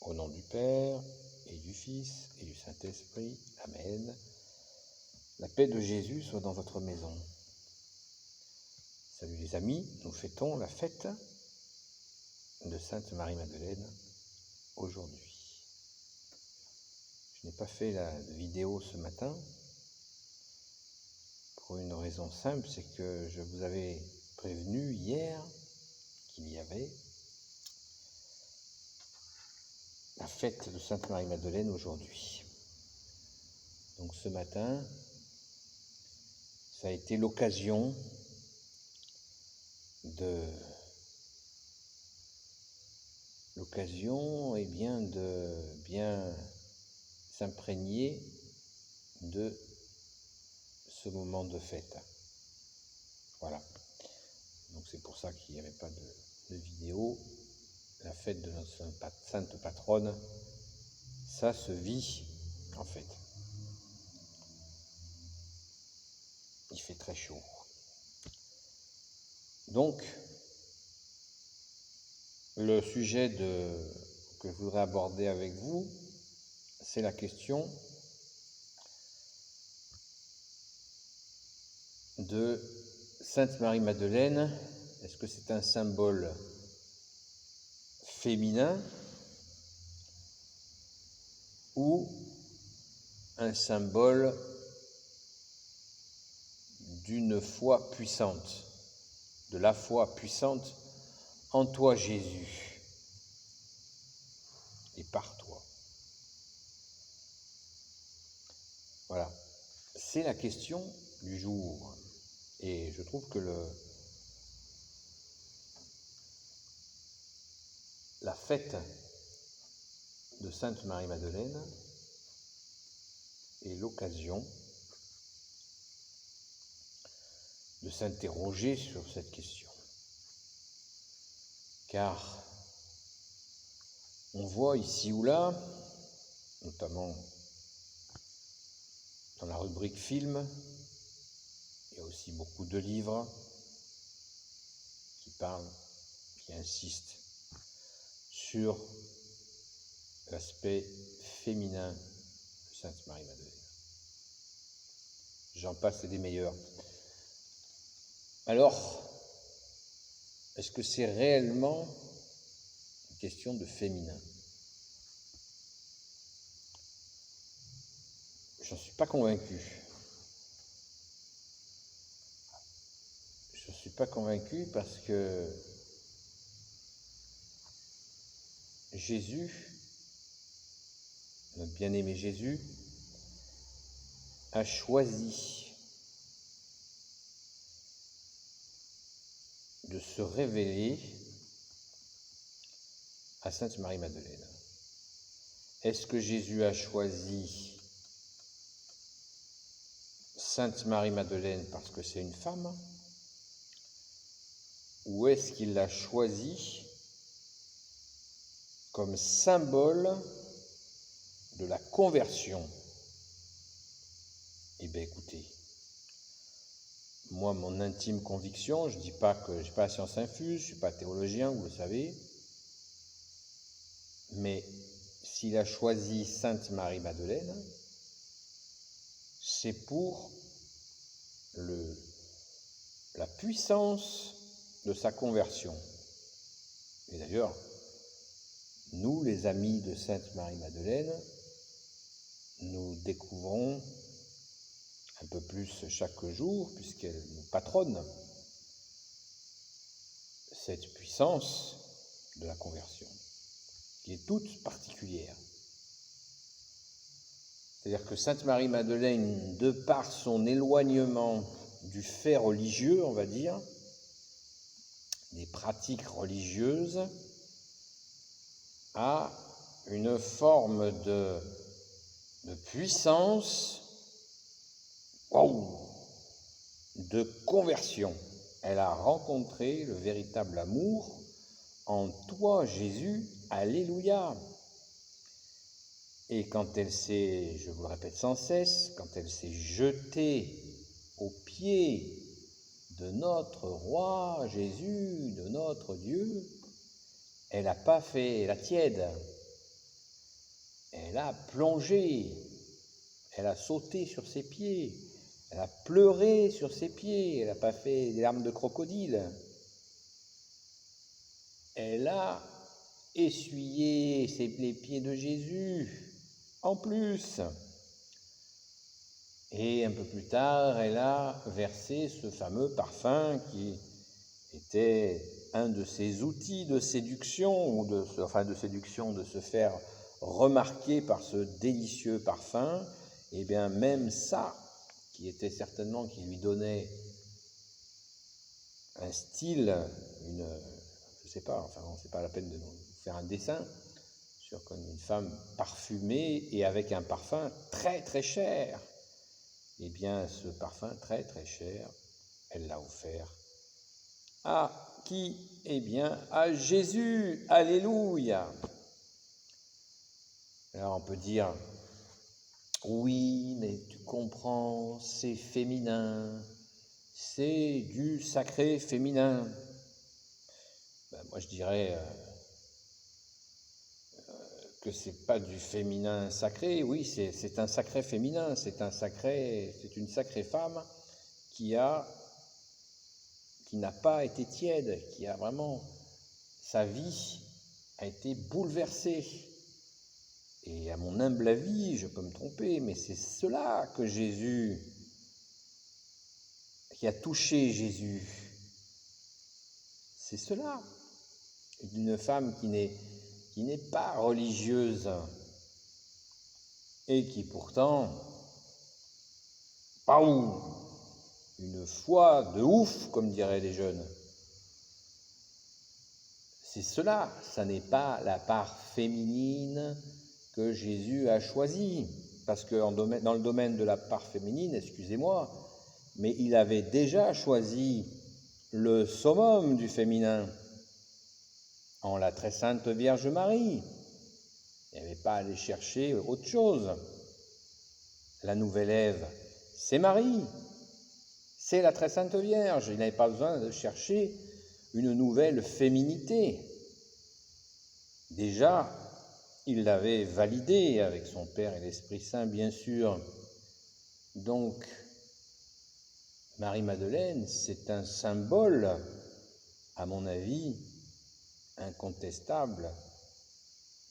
Au nom du Père, et du Fils, et du Saint-Esprit. Amen. La paix de Jésus soit dans votre maison. Salut les amis, nous fêtons la fête de Sainte Marie-Madeleine aujourd'hui. Je n'ai pas fait la vidéo ce matin pour une raison simple, c'est que je vous avais prévenu hier qu'il y avait la fête de Sainte Marie-Madeleine aujourd'hui. Donc ce matin, ça a été l'occasion de bien s'imprégner de ce moment de fête. Voilà. Donc c'est pour ça qu'il n'y avait pas de vidéo. La fête de notre sainte patronne, ça se vit en fait. Il fait très chaud. Donc, le sujet que je voudrais aborder avec vous, c'est la question de Sainte Marie-Madeleine. Est-ce que c'est un symbole féminin ou un symbole d'une foi puissante, de la foi puissante en toi Jésus et par toi? Voilà, c'est la question du jour. Et je trouve que la fête de Sainte Marie-Madeleine est l'occasion de s'interroger sur cette question. Car on voit ici ou là, notamment dans la rubrique film, il y a aussi beaucoup de livres qui insistent sur l'aspect féminin de Sainte Marie-Madeleine. J'en passe et des meilleurs. Alors, est-ce que c'est réellement une question de féminin? Je n'en suis pas convaincu. Je ne suis pas convaincu parce que Jésus, notre bien-aimé Jésus, a choisi de se révéler à Sainte Marie-Madeleine. Est-ce que Jésus a choisi Sainte Marie-Madeleine parce que c'est une femme? Ou est-ce qu'il l'a choisi comme symbole de la conversion? Eh bien écoutez, moi mon intime conviction, je ne dis pas que je n'ai pas la science infuse, je ne suis pas théologien, vous le savez, mais s'il a choisi Sainte Marie-Madeleine, c'est pour la puissance de sa conversion. Et d'ailleurs, nous, les amis de Sainte Marie-Madeleine, nous découvrons un peu plus chaque jour, puisqu'elle nous patronne, cette puissance de la conversion, qui est toute particulière. C'est-à-dire que Sainte Marie-Madeleine, de par son éloignement du fait religieux, on va dire, des pratiques religieuses, a une forme de puissance, de conversion. Elle a rencontré le véritable amour en toi, Jésus, alléluia. Et quand elle s'est, je vous le répète sans cesse, quand elle s'est jetée aux pieds de notre roi Jésus, de notre Dieu, elle n'a pas fait la tiède. elle a plongé, elle a sauté sur ses pieds, elle a pleuré sur ses pieds, elle n'a pas fait des larmes de crocodile. Elle a essuyé les pieds de Jésus, en plus. Et un peu plus tard, elle a versé ce fameux parfum qui était un de ses outils de séduction, ou de se faire remarquer par ce délicieux parfum. Et bien même ça, qui était certainement, qui lui donnait un style, je sais pas, enfin c'est pas la peine de faire un dessin sur comme une femme parfumée et avec un parfum très très cher. Eh bien ce parfum très très cher, elle l'a offert à qui? Eh bien à Jésus, alléluia. Alors on peut dire, oui mais tu comprends, c'est féminin, c'est du sacré féminin. Ben, moi je dirais que c'est pas du féminin sacré. Oui, c'est un sacré féminin, c'est une sacrée femme qui n'a pas été tiède, qui a vraiment, sa vie a été bouleversée. Et à mon humble avis, je peux me tromper, mais c'est cela qui a touché Jésus. C'est cela. D'une femme qui n'est pas religieuse et qui pourtant, paou, une foi de ouf, comme diraient les jeunes. C'est cela, ça n'est pas la part féminine que Jésus a choisie. Parce que dans le domaine de la part féminine, excusez-moi, mais il avait déjà choisi le summum du féminin en la très sainte Vierge Marie. Il n'avait pas à aller chercher autre chose. La nouvelle Ève, c'est Marie, c'est la très sainte Vierge. Il n'avait pas besoin de chercher une nouvelle féminité. Déjà, il l'avait validée avec son Père et l'Esprit Saint, bien sûr. Donc, Marie-Madeleine, c'est un symbole, à mon avis, incontestable,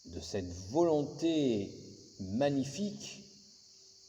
de cette volonté magnifique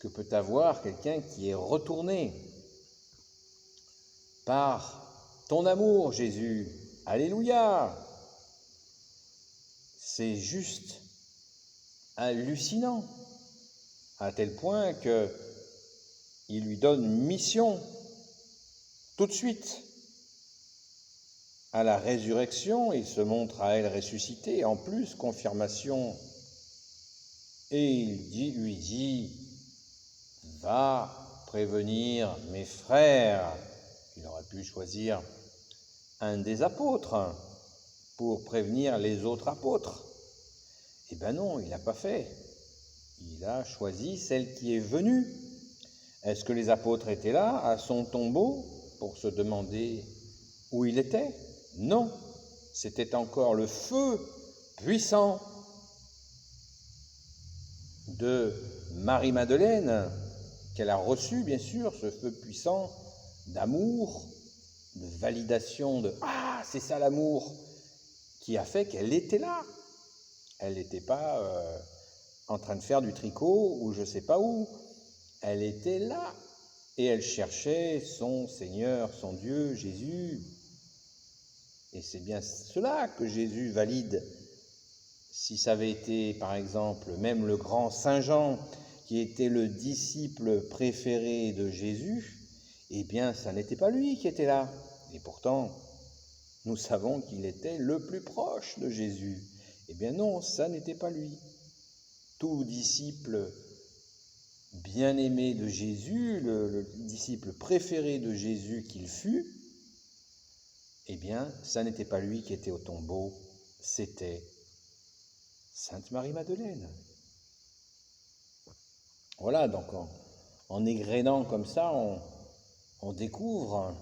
que peut avoir quelqu'un qui est retourné par ton amour, Jésus. Alléluia! C'est juste hallucinant, à tel point qu'il lui donne mission tout de suite. À la résurrection, il se montre à elle ressuscitée, en plus, confirmation. Et il lui dit, va prévenir mes frères. Il aurait pu choisir un des apôtres pour prévenir les autres apôtres. Eh bien non, il n'a pas fait. Il a choisi celle qui est venue. Est-ce que les apôtres étaient là, à son tombeau, pour se demander où il était? Non, c'était encore le feu puissant de Marie-Madeleine, qu'elle a reçu, bien sûr, ce feu puissant d'amour, de validation, de « Ah, c'est ça l'amour !» qui a fait qu'elle était là. Elle n'était pas en train de faire du tricot ou je ne sais pas où. Elle était là et elle cherchait son Seigneur, son Dieu, Jésus. Et c'est bien cela que Jésus valide. Si ça avait été, par exemple, même le grand Saint Jean, qui était le disciple préféré de Jésus, eh bien, ça n'était pas lui qui était là. Et pourtant, nous savons qu'il était le plus proche de Jésus. Eh bien non, ça n'était pas lui. Tout disciple bien-aimé de Jésus, le disciple préféré de Jésus qu'il fut, eh bien, ça n'était pas lui qui était au tombeau, c'était Sainte Marie-Madeleine. Voilà, donc en égrénant comme ça, on découvre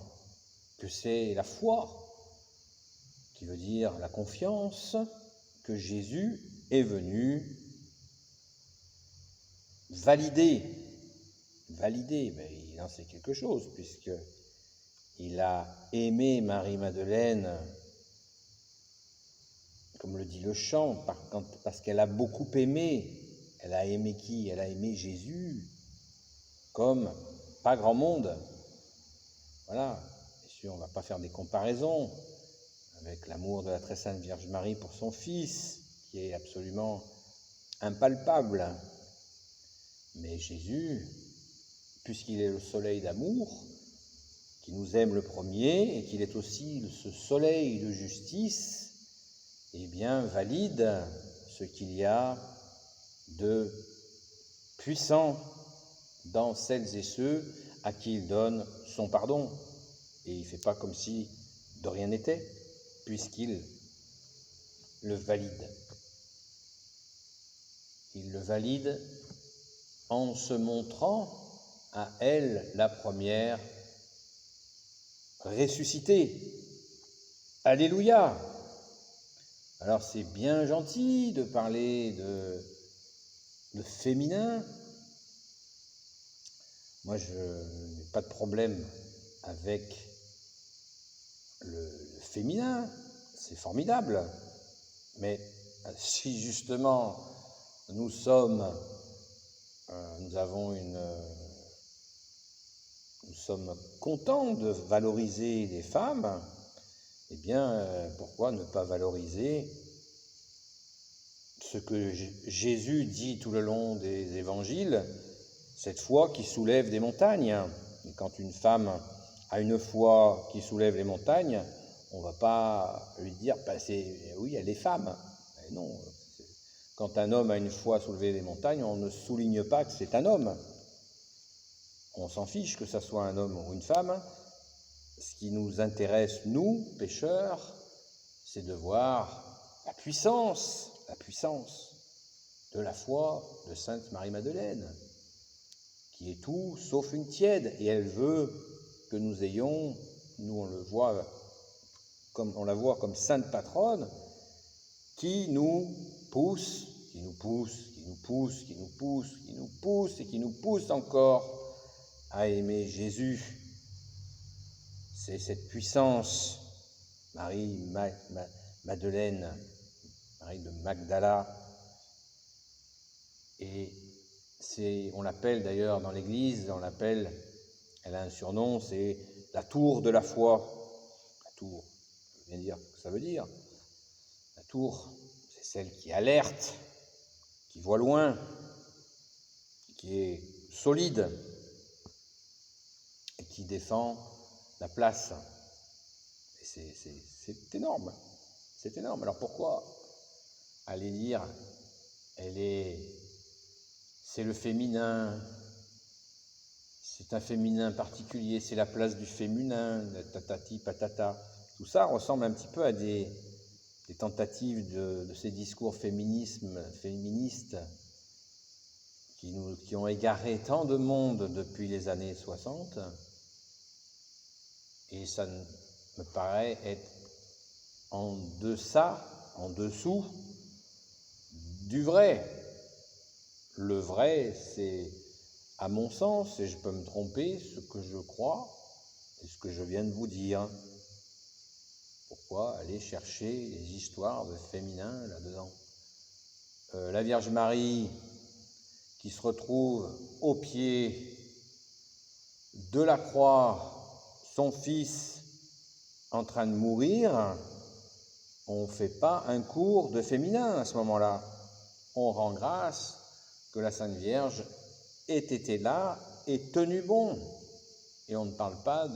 que c'est la foi, qui veut dire la confiance, que Jésus est venu valider, mais il en sait quelque chose, puisqu'il a aimé Marie-Madeleine, comme le dit le chant, parce qu'elle a beaucoup aimé. Elle a aimé qui? Elle a aimé Jésus, comme pas grand monde. Voilà, bien sûr, on ne va pas faire des comparaisons avec l'amour de la très sainte Vierge Marie pour son Fils, qui est absolument impalpable. Mais Jésus, puisqu'il est le soleil d'amour, qui nous aime le premier, et qu'il est aussi ce soleil de justice, eh bien, valide ce qu'il y a de puissant dans celles et ceux à qui il donne son pardon. Et il ne fait pas comme si de rien n'était, puisqu'il le valide. Il le valide en se montrant à elle, la première, ressuscitée. Alléluia! Alors c'est bien gentil de parler de féminin. Moi, je n'ai pas de problème avec le féminin, c'est formidable. Mais si justement nous sommes contents de valoriser les femmes, eh bien, pourquoi ne pas valoriser ce que Jésus dit tout le long des évangiles, cette foi qui soulève des montagnes. Et quand une femme a une foi qui soulève les montagnes, on ne va pas lui dire oui, elle est femme. Mais non, quand un homme a une foi à soulever les montagnes, on ne souligne pas que c'est un homme. On s'en fiche que ça soit un homme ou une femme. Ce qui nous intéresse, nous, pécheurs, c'est de voir la puissance de la foi de Sainte Marie-Madeleine, qui est tout sauf une tiède, et elle veut que nous ayons, nous on la voit comme sainte patronne, qui nous pousse et qui nous pousse encore à aimer Jésus. C'est cette puissance, Marie-Madeleine, Marie de Magdala, et on l'appelle d'ailleurs dans l'église, elle a un surnom, c'est la tour de la foi. La tour, ça veut bien dire ce que ça veut dire. La tour, c'est celle qui alerte, qui voit loin, qui est solide et qui défend la place. Et c'est énorme, c'est énorme. Alors pourquoi aller dire c'est le féminin, c'est un féminin particulier, c'est la place du féminin, tatati patata. Tout ça ressemble un petit peu à des tentatives de ces discours féministes qui ont égaré tant de monde depuis les années 60. Et ça me paraît être en dessous du vrai. Le vrai, c'est, à mon sens, et je peux me tromper, ce que je crois et ce que je viens de vous dire. Pourquoi aller chercher les histoires de féminin là-dedans? La Vierge Marie qui se retrouve au pied de la croix, son fils en train de mourir, on ne fait pas un cours de féminin à ce moment-là. On rend grâce que la Sainte Vierge ait été là et tenu bon. Et on ne parle pas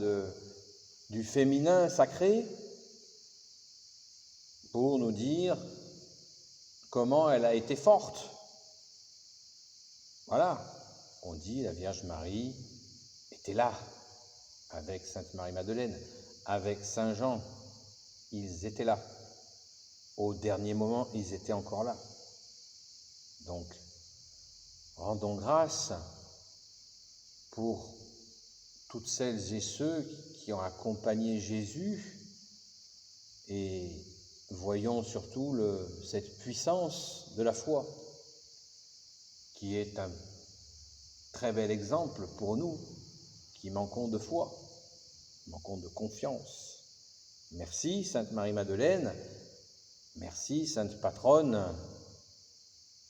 du féminin sacré pour nous dire comment elle a été forte. Voilà, on dit la Vierge Marie était là avec Sainte Marie-Madeleine, avec Saint Jean, ils étaient là. Au dernier moment, ils étaient encore là. Donc, rendons grâce pour toutes celles et ceux qui ont accompagné Jésus et voyons surtout cette puissance de la foi qui est très bel exemple pour nous qui manquons de foi, manquons de confiance. Merci Sainte Marie-Madeleine, merci Sainte Patronne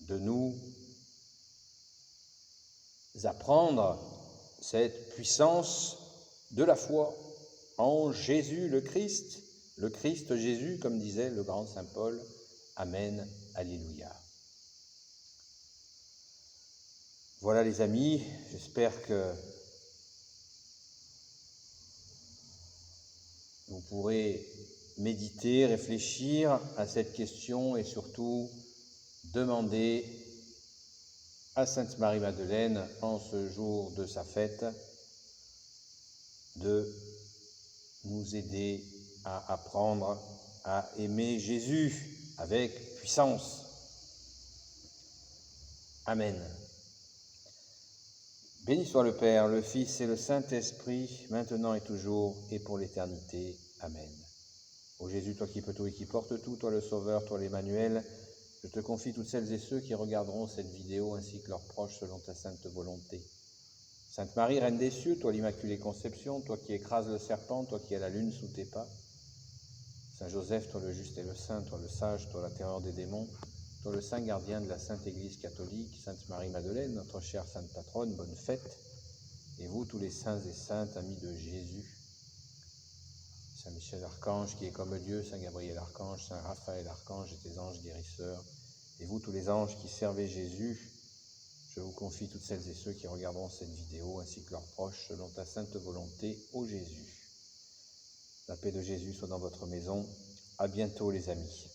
de nous apprendre cette puissance de la foi en Jésus le Christ Jésus, comme disait le grand Saint Paul. Amen, Alléluia. Voilà les amis, j'espère que vous pourrez méditer, réfléchir à cette question et surtout demander à Sainte Marie-Madeleine, en ce jour de sa fête, de nous aider à apprendre à aimer Jésus avec puissance. Amen. Béni soit le Père, le Fils et le Saint-Esprit, maintenant et toujours, et pour l'éternité. Amen. Ô Jésus, toi qui peux tout et qui portes tout, toi le Sauveur, toi l'Emmanuel, je te confie toutes celles et ceux qui regarderont cette vidéo, ainsi que leurs proches, selon ta sainte volonté. Sainte Marie, Reine des cieux, toi l'Immaculée Conception, toi qui écrases le serpent, toi qui as la lune sous tes pas. Saint Joseph, toi le juste et le saint, toi le sage, toi la terreur des démons, toi le saint gardien de la Sainte Église catholique, Sainte Marie-Madeleine, notre chère Sainte Patronne, bonne fête. Et vous, tous les saints et saintes, amis de Jésus, Saint Michel Archange, qui est comme Dieu, Saint Gabriel Archange, Saint Raphaël Archange et tes anges guérisseurs, et vous, tous les anges qui servez Jésus, je vous confie toutes celles et ceux qui regarderont cette vidéo, ainsi que leurs proches, selon ta sainte volonté, ô Jésus. La paix de Jésus soit dans votre maison. À bientôt les amis.